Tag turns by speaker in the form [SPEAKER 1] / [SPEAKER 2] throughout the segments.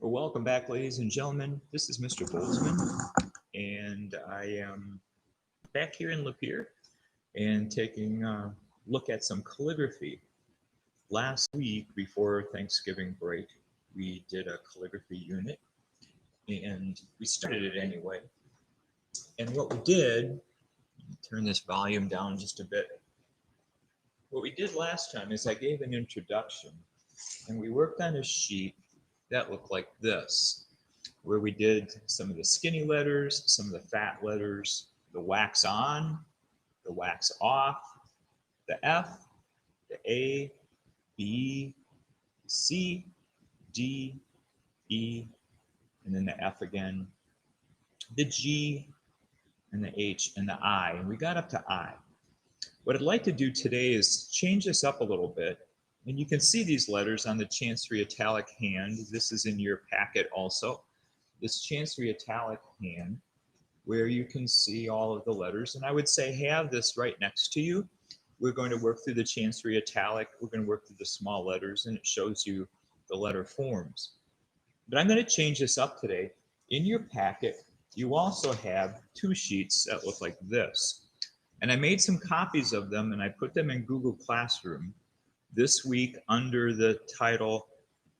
[SPEAKER 1] Well, welcome back, ladies and gentlemen. This is Mr. Bolzman, and I am back here in Lapeer and taking a look at some calligraphy. Last week, before Thanksgiving break, we did a calligraphy unit, and we started it anyway. And what we did, turn this volume down just a bit. What we did last time is I gave an introduction, and we worked on a sheet that looked like this, where we did some of the skinny letters, some of the fat letters, the wax on, the wax off, the F, the A, B, C, D, E, and then the F again, the G, and the H, and the I, and we got up to I. What I'd like to do today is change this up a little bit, and you can see these letters on the Chancery Italic hand. This is in your packet also. This Chancery Italic hand, where you can see all of the letters. And I would say have this right next to you. We're going to work through the Chancery Italic. We're going to work through the small letters, and it shows you the letter forms. But I'm going to change this up today. In your packet, you also have two sheets that look like this. And I made some copies of them, and I put them in Google Classroom this week under the title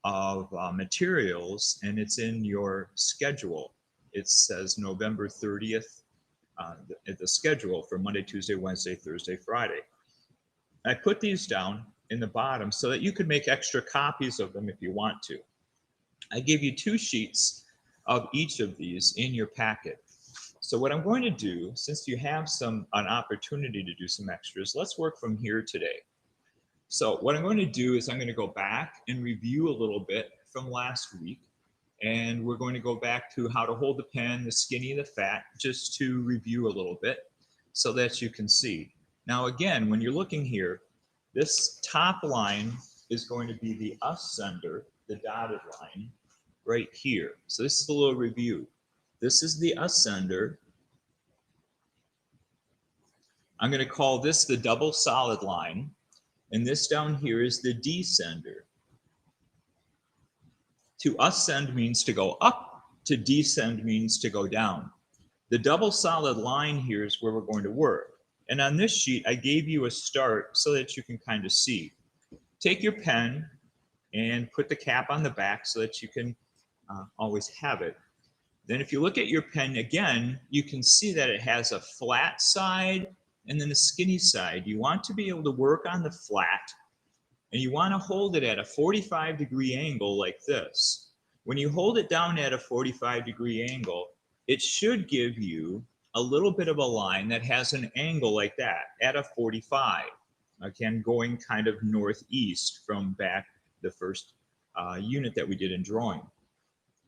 [SPEAKER 1] of materials, and it's in your schedule. It says November 30th, the schedule for Monday, Tuesday, Wednesday, Thursday, Friday. I put these down in the bottom so that you could make extra copies of them if you want to. I gave you two sheets of each of these in your packet. So what I'm going to do, since you have an opportunity to do some extras, let's work from here today. So what I'm going to do is I'm going to go back and review a little bit from last week. And we're going to go back to how to hold the pen, the skinny, the fat, just to review a little bit so that you can see. Now, again, when you're looking here, this top line is going to be the ascender, the dotted line, right here. So this is a little review. This is the ascender. I'm going to call this the double solid line. And this down here is the descender. To ascend means to go up, to descend means to go down. The double solid line here is where we're going to work. And on this sheet, I gave you a start so that you can kind of see. Take your pen and put the cap on the back so that you can always have it. Then if you look at your pen again, you can see that it has a flat side and then a skinny side. You want to be able to work on the flat, and you want to hold it at a 45-degree angle like this. When you hold it down at a 45-degree angle, it should give you a little bit of a line that has an angle like that at a 45. Again, going kind of northeast from back the first unit that we did in drawing.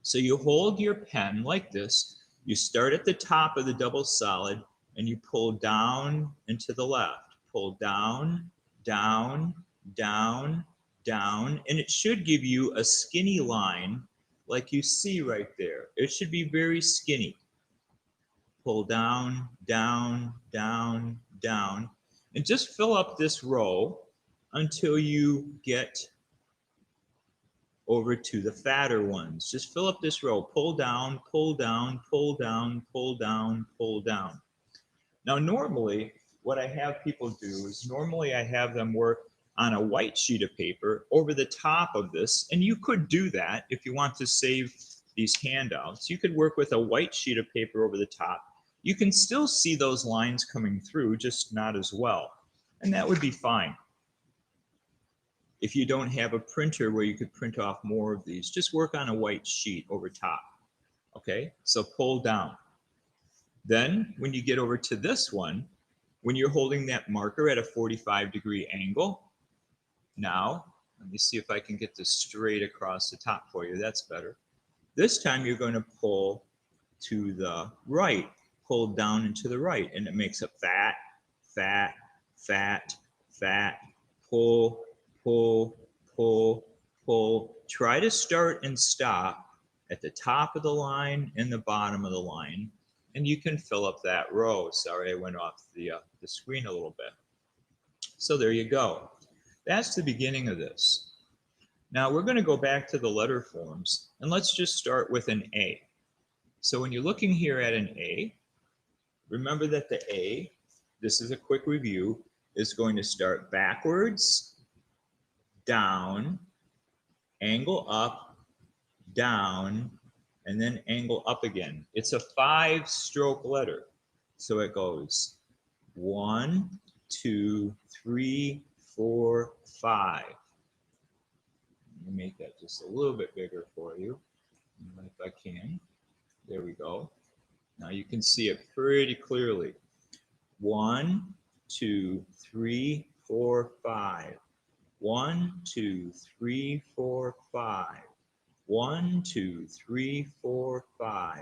[SPEAKER 1] So you hold your pen like this. You start at the top of the double solid, and you pull down and to the left. Pull down, down, down, down, and it should give you a skinny line like you see right there. It should be very skinny. Pull down, down, down, down, and just fill up this row until you get over to the fatter ones. Just fill up this row. Pull down, pull down, pull down, pull down, pull down. Now, normally, what I have people do is normally I have them work on a white sheet of paper over the top of this, and you could do that if you want to save these handouts. You could work with a white sheet of paper over the top. You can still see those lines coming through, just not as well, and that would be fine. If you don't have a printer where you could print off more of these, just work on a white sheet over top. Okay, so pull down. Then when you get over to this one, when you're holding that marker at a 45-degree angle, now, let me see if I can get this straight across the top for you. That's better. This time you're going to pull to the right, pull down and to the right, and it makes a fat, fat, fat, fat, pull, pull, pull, pull. Try to start and stop at the top of the line and the bottom of the line, and you can fill up that row. Sorry, I went off the screen a little bit. So there you go. That's the beginning of this. Now we're going to go back to the letter forms, and let's just start with an A. So when you're looking here at an A, remember that the A, this is a quick review, is going to start backwards, down, angle up, down, and then angle up again. It's a 5-stroke letter. So it goes 1, 2, 3, 4, 5. Let me make that just a little bit bigger for you, if I can. There we go. Now you can see it pretty clearly. 1, 2, 3, 4, 5. 1, 2, 3, 4, 5. 1, 2, 3, 4, 5.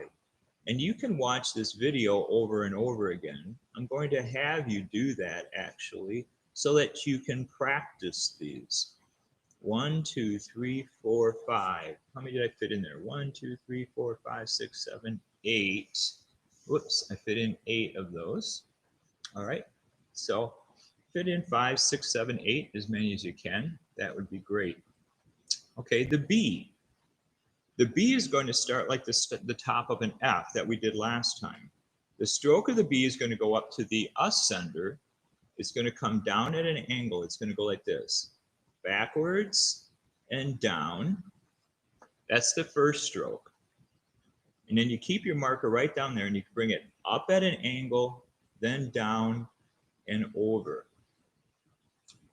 [SPEAKER 1] And you can watch this video over and over again. I'm going to have you do that actually so that you can practice these. 1, 2, 3, 4, 5. How many did I fit in there? 1, 2, 3, 4, 5, 6, 7, 8. Whoops, I fit in 8 of those. All right, so fit in 5, 6, 7, 8, as many as you can. That would be great. Okay, the B. The B is going to start like the top of an F that we did last time. The stroke of the B is going to go up to the ascender. It's going to come down at an angle. It's going to go like this, backwards and down. That's the first stroke. And then you keep your marker right down there and you bring it up at an angle, then down and over.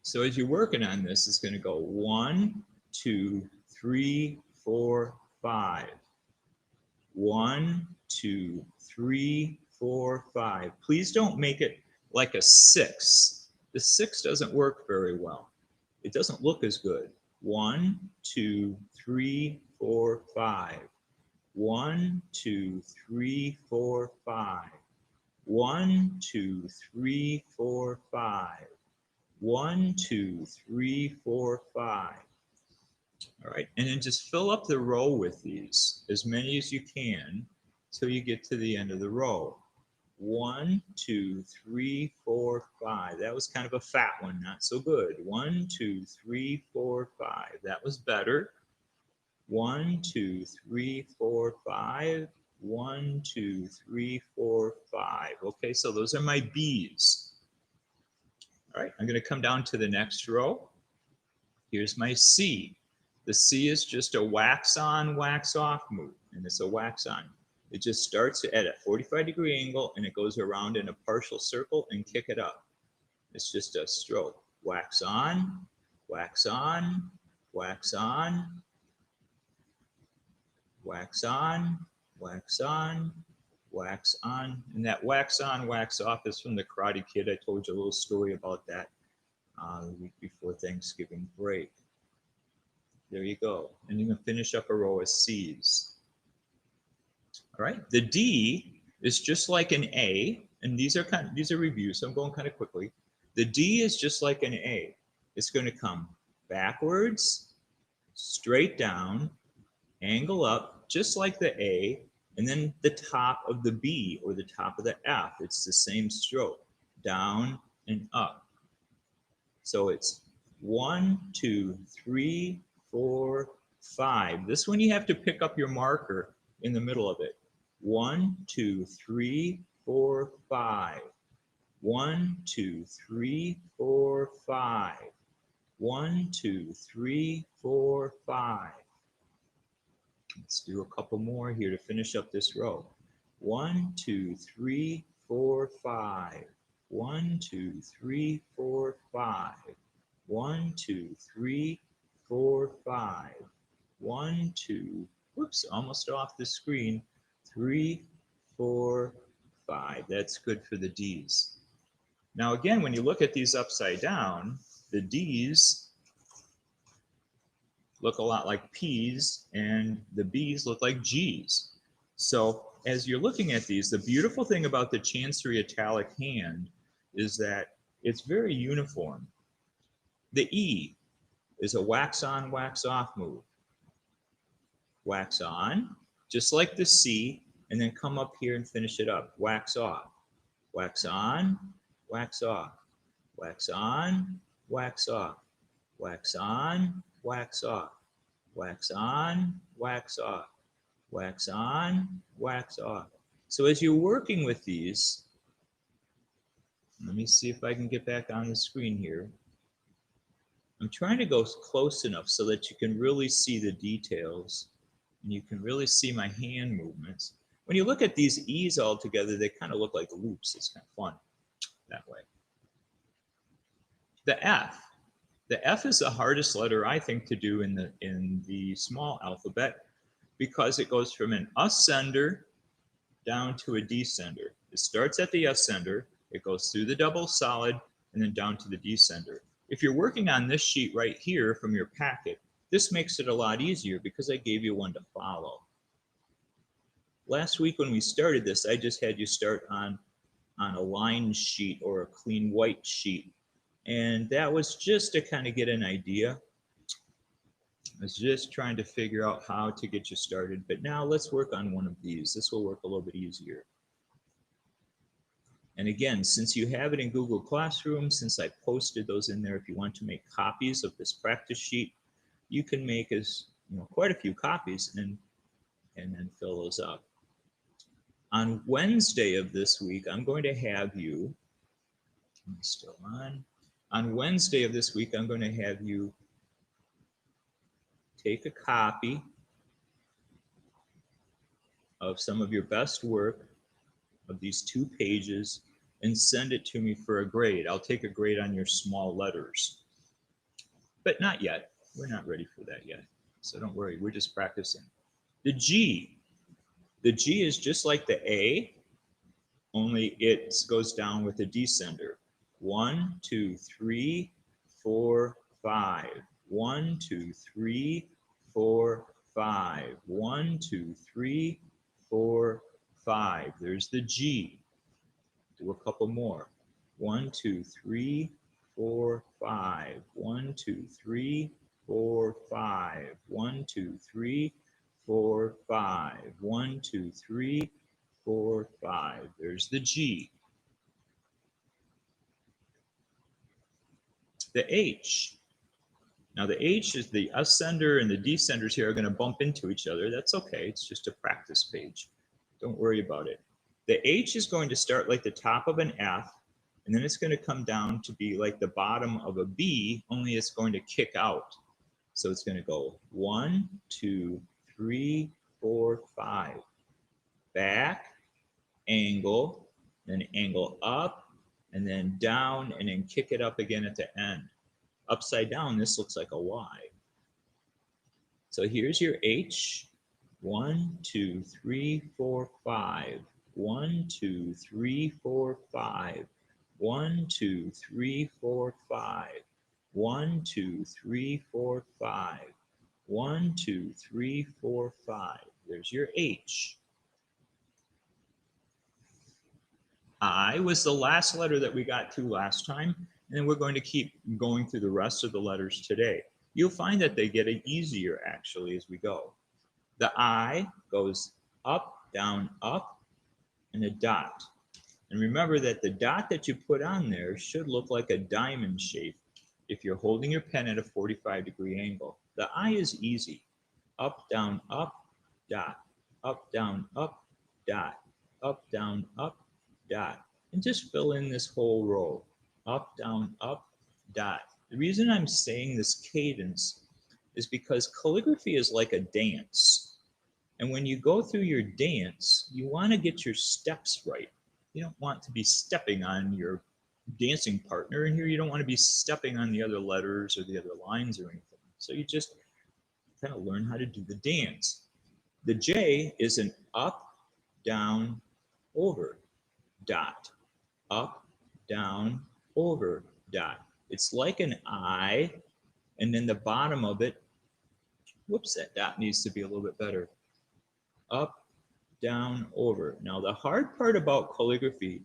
[SPEAKER 1] So as you're working on this, it's going to go 1, 2, 3, 4, 5. 1, 2, 3, 4, 5. Please don't make it like a 6. The 6 doesn't work very well. It doesn't look as good. 1, 2, 3, 4, 5. 1, 2, 3, 4, 5. 1, 2, 3, 4, 5. 1, 2, 3, 4, 5. All right, and then just fill up the row with these, as many as you can, till you get to the end of the row. 1, 2, 3, 4, 5. That was kind of a fat one, not so good. 1, 2, 3, 4, 5. That was better. 1, 2, 3, 4, 5. 1, 2, 3, 4, 5. Okay, so those are my B's. All right, I'm going to come down to the next row. Here's my C. The C is just a wax on, wax off move, and it's a wax on. It just starts at a 45-degree angle and it goes around in a partial circle and kick it up. It's just a stroke. Wax on, wax on, wax on, wax on, wax on, wax on. And that wax on, wax off is from the Karate Kid. I told you a little story about that the week before Thanksgiving break. There you go. And you can finish up a row of C's. All right. The D is just like an A, and these are reviews, so I'm going kind of quickly. The D is just like an A. It's going to come backwards, straight down, angle up, just like the A, and then the top of the B or the top of the F. It's the same stroke, down and up. So it's 1, 2, 3, 4, 5. This one you have to pick up your marker in the middle of it. 1, 2, 3, 4, 5. 1, 2, 3, 4, 5. 1, 2, 3, 4, 5. Let's do a couple more here to finish up this row. 1, 2, 3, 4, 5. 1, 2, 3, 4, 5. 1, 2, 3, 4, 5. 1, 2, whoops, almost off the screen. 3, 4, 5. That's good for the D's. Now again, when you look at these upside down, the D's look a lot like P's and the B's look like G's. So as you're looking at these, the beautiful thing about the Chancery Italic hand is that it's very uniform. The E is a wax on, wax off move. Wax on, just like the C, and then come up here and finish it up. Wax off, wax on, wax off, wax on, wax off, wax on, wax off. wax on, wax off, wax on, wax off. So as you're working with these, let me see if I can get back on the screen here. I'm trying to go close enough so that you can really see the details and you can really see my hand movements. When you look at these E's all together, they kind of look like loops. It's kind of fun that way. The F. The F is the hardest letter, I think, to do in the small alphabet because it goes from an ascender down to a descender. It starts at the ascender, it goes through the double solid, and then down to the descender. If you're working on this sheet right here from your packet, this makes it a lot easier because I gave you one to follow. Last week when we started this, I just had you start on a lined sheet or a clean white sheet. And that was just to kind of get an idea. I was just trying to figure out how to get you started. But now let's work on one of these. This will work a little bit easier. And again, since you have it in Google Classroom, since I posted those in there, if you want to make copies of this practice sheet, you can make quite a few copies and then fill those up. On Wednesday of this week, I'm going to have you, I'm still on Wednesday of this week, I'm going to have you take a copy of some of your best work of these 2 pages and send it to me for a grade. I'll take a grade on your small letters, but not yet. We're not ready for that yet. So don't worry, we're just practicing. The G is just like the A, only it goes down with a descender. 1, 2, 3, 4, 5. 1, 2, 3, 4, 5. 1, 2, 3, 4, 5. There's the G. Do a couple more. 1, 2, 3, 4, 5. 1, 2, 3, 4, 5. 1, 2, 3, 4, 5. 1, 2, 3, 4, 5. There's the G. The H. Now the H is the ascender and the descenders here are going to bump into each other. That's okay. It's just a practice page. Don't worry about it. The H is going to start like the top of an F, and then it's going to come down to be like the bottom of a B, only it's going to kick out. So it's going to go 1, 2, 3, 4, 5. Back, angle, then angle up, and then down, and then kick it up again at the end. Upside down, this looks like a Y. So here's your H. 1, 2, 3, 4, 5. 1, 2, 3, 4, 5. 1, 2, 3, 4, 5. 1, 2, 3, 4, 5. 1, 2, 3, 4, 5. There's your H. I was the last letter that we got to last time, and we're going to keep going through the rest of the letters today. You'll find that they get easier actually as we go. The I goes up, down, up, and a dot. And remember that the dot that you put on there should look like a diamond shape if you're holding your pen at a 45-degree angle. The I is easy. Up, down, up, dot. Up, down, up, dot. Up, down, up, dot. And just fill in this whole row. Up, down, up, dot. The reason I'm saying this cadence is because calligraphy is like a dance. And when you go through your dance, you want to get your steps right. You don't want to be stepping on your dancing partner, and here you don't want to be stepping on the other letters or the other lines or anything. So you just kind of learn how to do the dance. The J is an up, down, over, dot. Up, down, over, dot. It's like an I, and then the bottom of it, whoops, that dot needs to be a little bit better. Up, down, over. Now the hard part about calligraphy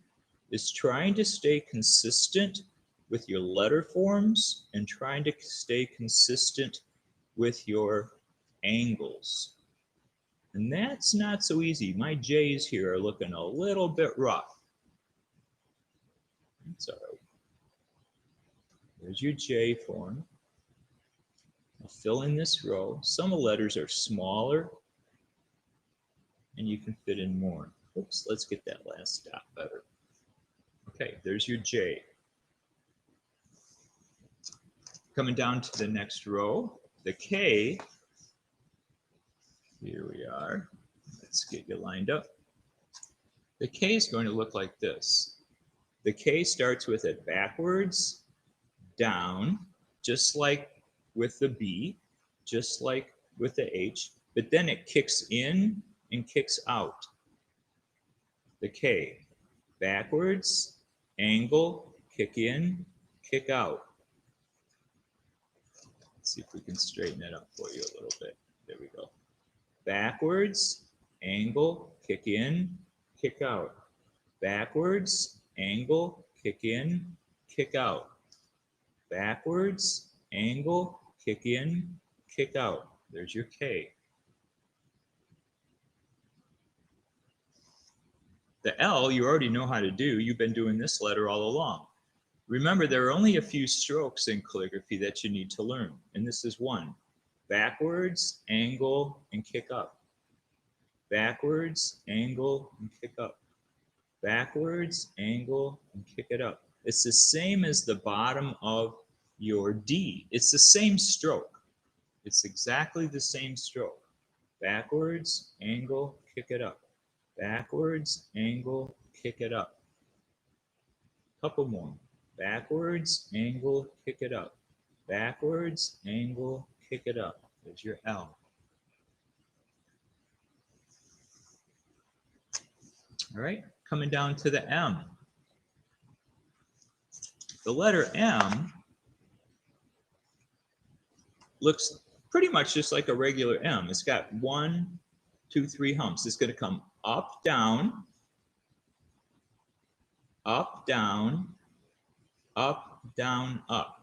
[SPEAKER 1] is trying to stay consistent with your letter forms and trying to stay consistent with your angles. And that's not so easy. My J's here are looking a little bit rough. That's all right. There's your J form. I'll fill in this row. Some letters are smaller and you can fit in more. Oops, let's get that last stop better. Okay, there's your J. Coming down to the next row, the K. Here we are. Let's get you lined up. The K is going to look like this. The K starts with it backwards, down, just like with the B, just like with the H, but then it kicks in and kicks out. The K, backwards, angle, kick in, kick out. Let's see if we can straighten it up for you a little bit. There we go. Backwards, angle, kick in, kick out. Backwards, angle, kick in, kick out. Backwards, angle, kick in, kick out. There's your K. The L, you already know how to do. You've been doing this letter all along. Remember, there are only a few strokes in calligraphy that you need to learn, and this is one. Backwards, angle, and kick up. Backwards, angle, and kick up. Backwards, angle, and kick it up. It's the same as the bottom of your D. It's the same stroke. It's exactly the same stroke. Backwards, angle, kick it up. Backwards, angle, kick it up. Couple more. Backwards, angle, kick it up. Backwards, angle, kick it up. There's your L. All right, coming down to the M. The letter M looks pretty much just like a regular M. It's got 1, 2, 3 humps. It's going to come up, down, up, down, up, down, up.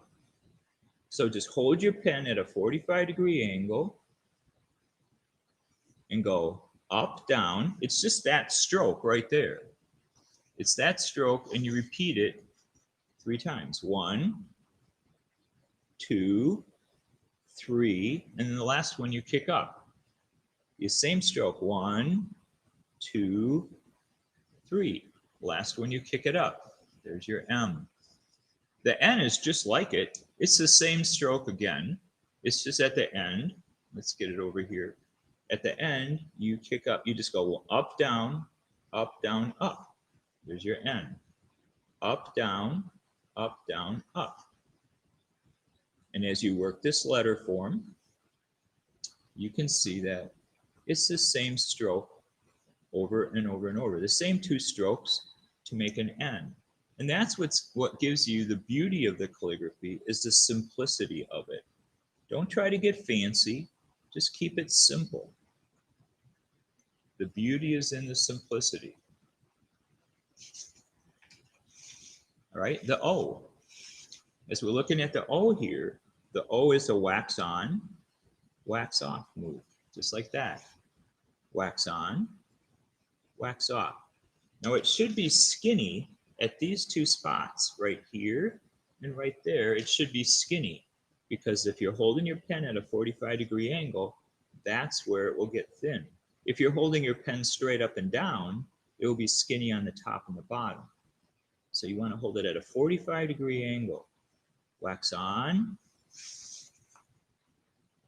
[SPEAKER 1] So just hold your pen at a 45-degree angle and go up, down. It's just that stroke right there. It's that stroke, and you repeat it 3 times. 1, 2, 3, and then the last one you kick up. The same stroke. 1, 2, 3. Last one you kick it up. There's your M. The N is just like it. It's the same stroke again. It's just at the end. Let's get it over here. At the end, you kick up. You just go up, down, up, down, up. There's your N. Up, down, up, down, up. And as you work this letter form, you can see that it's the same stroke over and over and over. The same 2 strokes to make an N. And that's what gives you the beauty of the calligraphy, is the simplicity of it. Don't try to get fancy, just keep it simple. The beauty is in the simplicity. All right, the O. As we're looking at the O here, the O is a wax on, wax off move, just like that. Wax on, wax off. Now it should be skinny at these 2 spots, right here and right there. It should be skinny, because if you're holding your pen at a 45-degree angle, that's where it will get thin. If you're holding your pen straight up and down, it will be skinny on the top and the bottom. So you want to hold it at a 45-degree angle. Wax on,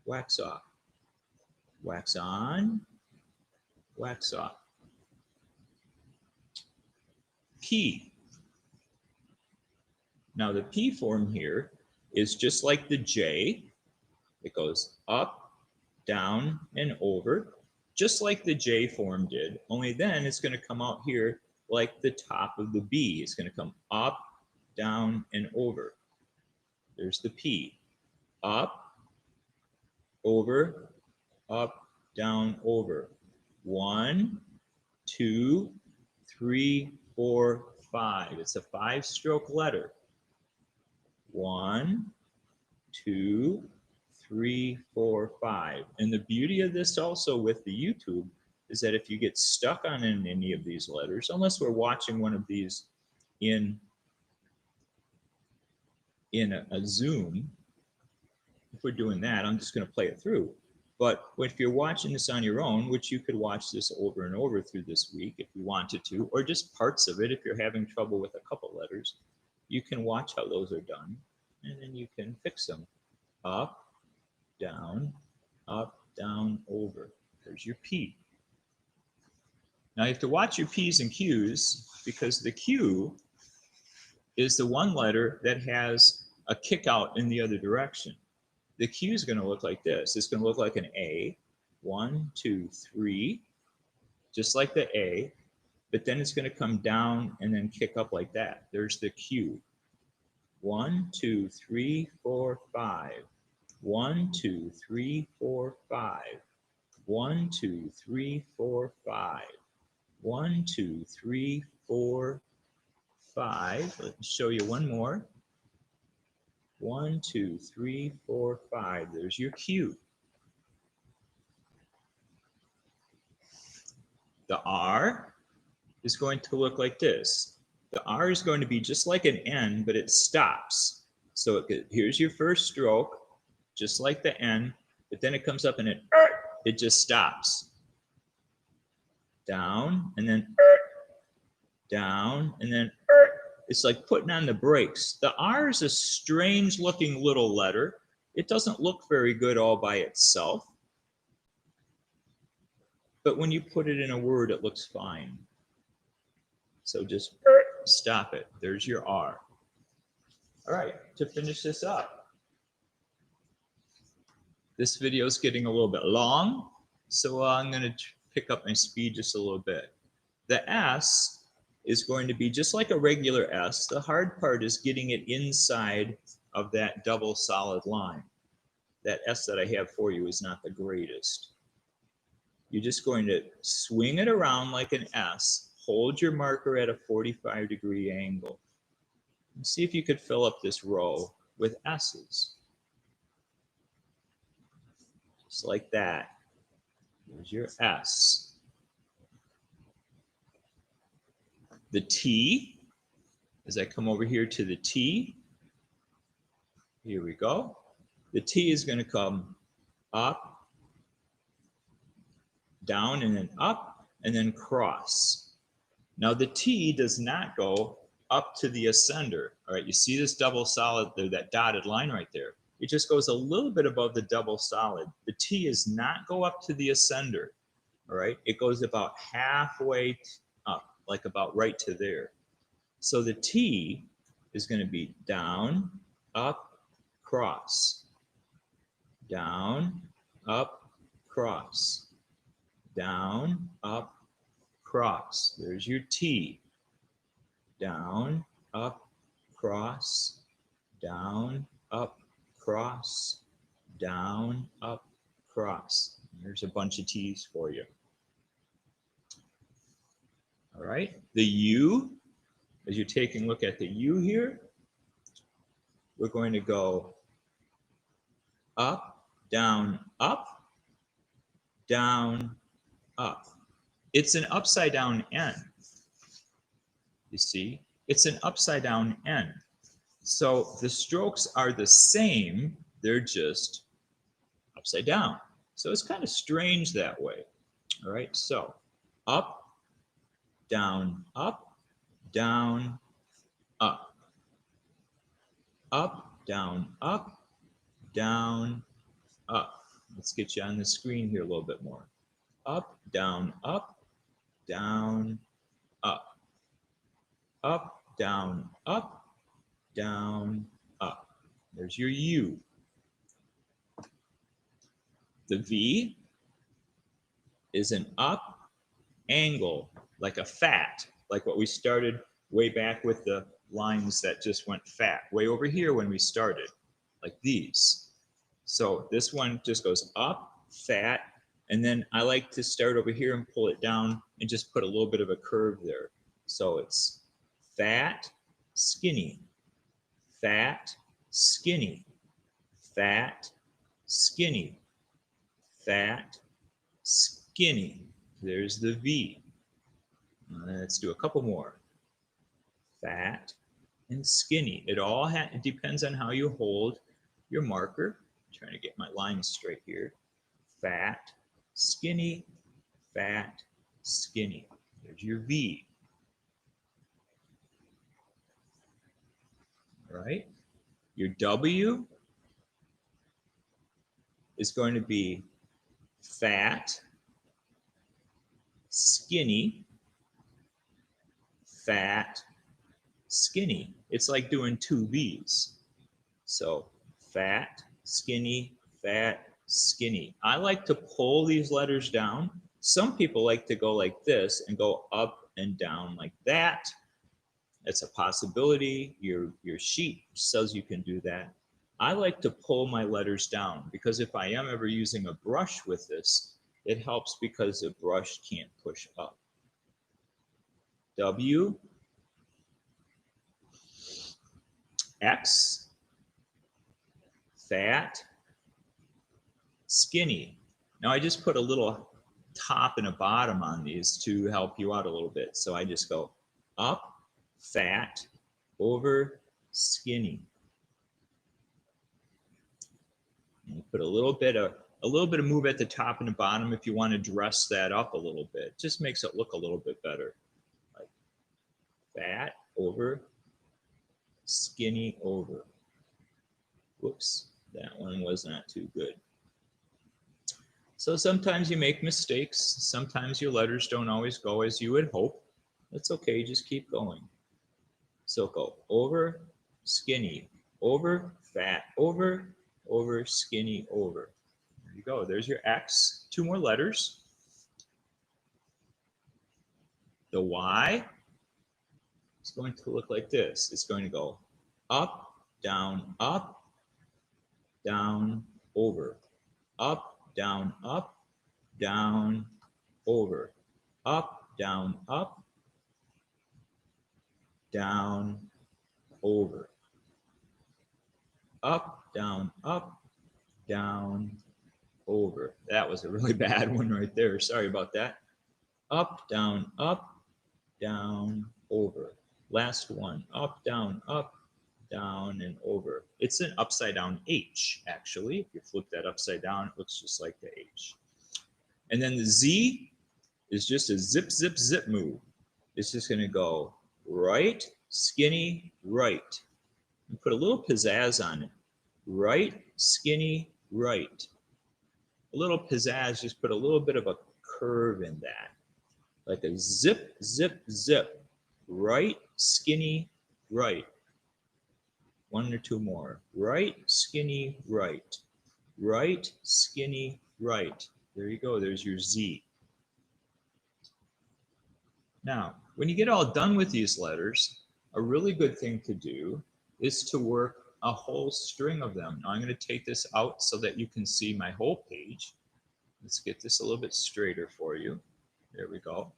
[SPEAKER 1] wax off. Wax on, wax off. P. Now the P form here is just like the J. It goes up, down, and over, just like the J form did, only then it's going to come out here like the top of the B. It's going to come up, down, and over. There's the P. Up, over, up, down, over. 1, 2, 3, 4, 5. It's a 5-stroke letter. 1, 2, 3, 4, 5. And the beauty of this also with the YouTube is that if you get stuck on any of these letters, unless we're watching one of these in a Zoom, if we're doing that, I'm just going to play it through. But if you're watching this on your own, which you could watch this over and over through this week if you wanted to, or just parts of it if you're having trouble with a couple letters, you can watch how those are done, and then you can fix them. Up, down, over. There's your P. Now you have to watch your P's and Q's because the Q is the one letter that has a kick out in the other direction. The Q is going to look like this. It's going to look like an A, 1, 2, 3, just like the A, but then it's going to come down and then kick up like that. There's the Q. 1, 2, 3, 4, 5. 1, 2, 3, 4, 5. 1, 2, 3, 4, 5. 1, 2, 3, 4, 5. Let me show you one more. 1, 2, 3, 4, 5. There's your Q. The R is going to look like this. The R is going to be just like an N, but it stops. So here's your first stroke, just like the N, but then it comes up and it just stops. Down, and then down, and then it's like putting on the brakes. The R is a strange looking little letter. It doesn't look very good all by itself. But when you put it in a word, it looks fine. So just stop it. There's your R. All right, to finish this up. This video is getting a little bit long, so I'm going to pick up my speed just a little bit. The S is going to be just like a regular S. The hard part is getting it inside of that double solid line. That S that I have for you is not the greatest. You're just going to swing it around like an S, hold your marker at a 45-degree angle, and see if you could fill up this row with S's. Just like that. There's your S. The T, as I come over here to the T, here we go. The T is going to come up, down, and then up, and then cross. Now the T does not go up to the ascender. All right, you see this double solid there, that dotted line right there. It just goes a little bit above the double solid. The T does not go up to the ascender. All right, it goes about halfway up, like about right to there. So the T is going to be down, up, cross. Down, up, cross. Down, up, cross. There's your T. Down, up, cross. Down, up, cross. Down, up, cross. There's a bunch of T's for you. All right, the U, as you're taking a look at the U here, we're going to go up, down, up, down, up. It's an upside down N. You see, it's an upside down N. So the strokes are the same, they're just upside down. So it's kind of strange that way. All right, so up, down, up, down, up. Up, down, up, down, up. Let's get you on the screen here a little bit more. Up, down, up, down, up. Up, down, up, down, up. There's your U. The V is an up angle, like a fat, like what we started way back with the lines that just went fat, way over here when we started, like these. So this one just goes up, fat, and then I like to start over here and pull it down and just put a little bit of a curve there. So it's fat, skinny, fat, skinny, fat, skinny, fat, skinny. There's the V. Let's do a couple more. Fat and skinny. It all it depends on how you hold your marker. trying to get my lines straight here. Fat, skinny, fat, skinny. There's your V. All right? Your W is going to be fat, skinny, fat, skinny. It's like doing two V's. So fat, skinny, fat, skinny. I like to pull these letters down. Some people like to go like this and go up and down like that. It's a possibility. Your sheet says you can do that. I like to pull my letters down because if I am ever using a brush with this, it helps because the brush can't push up. W, X, fat, skinny. Now I just put a little top and a bottom on these to help you out a little bit. So I just go up, fat, over, skinny. And you put a little bit of move at the top and the bottom if you want to dress that up a little bit. It just makes it look a little bit better. Like fat over, skinny over. Whoops, that one was not too good. So sometimes you make mistakes. Sometimes your letters don't always go as you would hope. That's okay, just keep going. So go over, skinny, over, fat, over, skinny, over. There you go, there's your X. Two more letters. The Y is going to look like this. It's going to go up, down, over, up, down, over, up, down, over, up, down, over. That was a really bad one right there. Sorry about that. Up, down, over. Last one. Up, down, and over. It's an upside down H, actually. If you flip that upside down, it looks just like the H. And then the Z is just a zip, zip, zip move. It's just going to go right, skinny, right. And put a little pizzazz on it. Right, skinny, right. A little pizzazz, just put a little bit of a curve in that. Like a zip, zip, zip. Right, skinny, right. One or two more. Right, skinny, right. Right, skinny, right. There you go. There's your Z. Now, when you get all done with these letters, a really good thing to do is to work a whole string of them. Now, I'm going to take this out so that you can see my whole page. Let's get this a little bit straighter for you. There we go.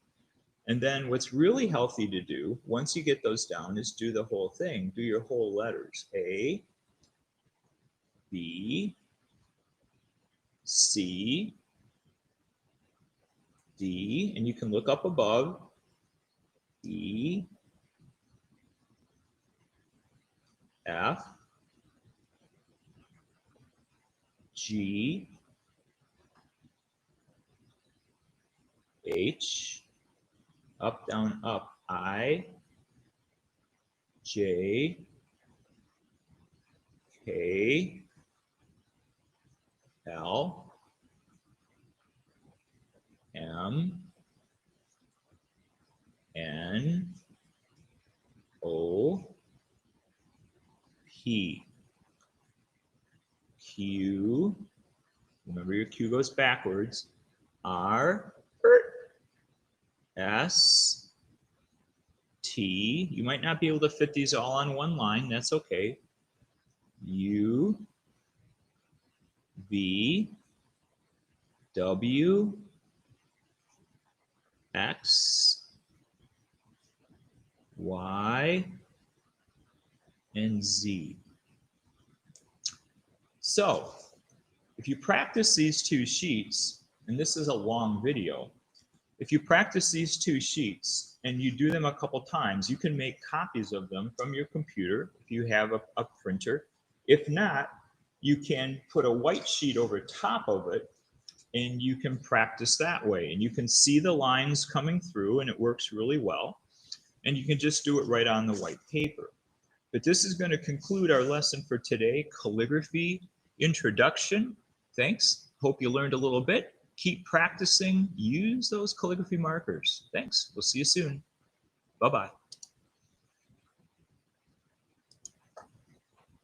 [SPEAKER 1] And then what's really healthy to do, once you get those down, is do the whole thing. Do your whole letters. A, B, C, D, and you can look up above, E, F, G, H, up, down, up, I, J, K, L, M, N, O, P, Q, remember your Q goes backwards, R, S, T, you might not be able to fit these all on one line, that's okay, U, V, W, X, Y, and Z. So, if you practice these two sheets, and this is a long video, if you practice these two sheets and you do them a couple times, you can make copies of them from your computer if you have a printer. If not, you can put a white sheet over top of it and you can practice that way. And you can see the lines coming through and it works really well. And you can just do it right on the white paper. But this is going to conclude our lesson for today, Calligraphy Introduction. Thanks. Hope you learned a little bit. Keep practicing. Use those calligraphy markers. Thanks. We'll see you soon. Bye-bye.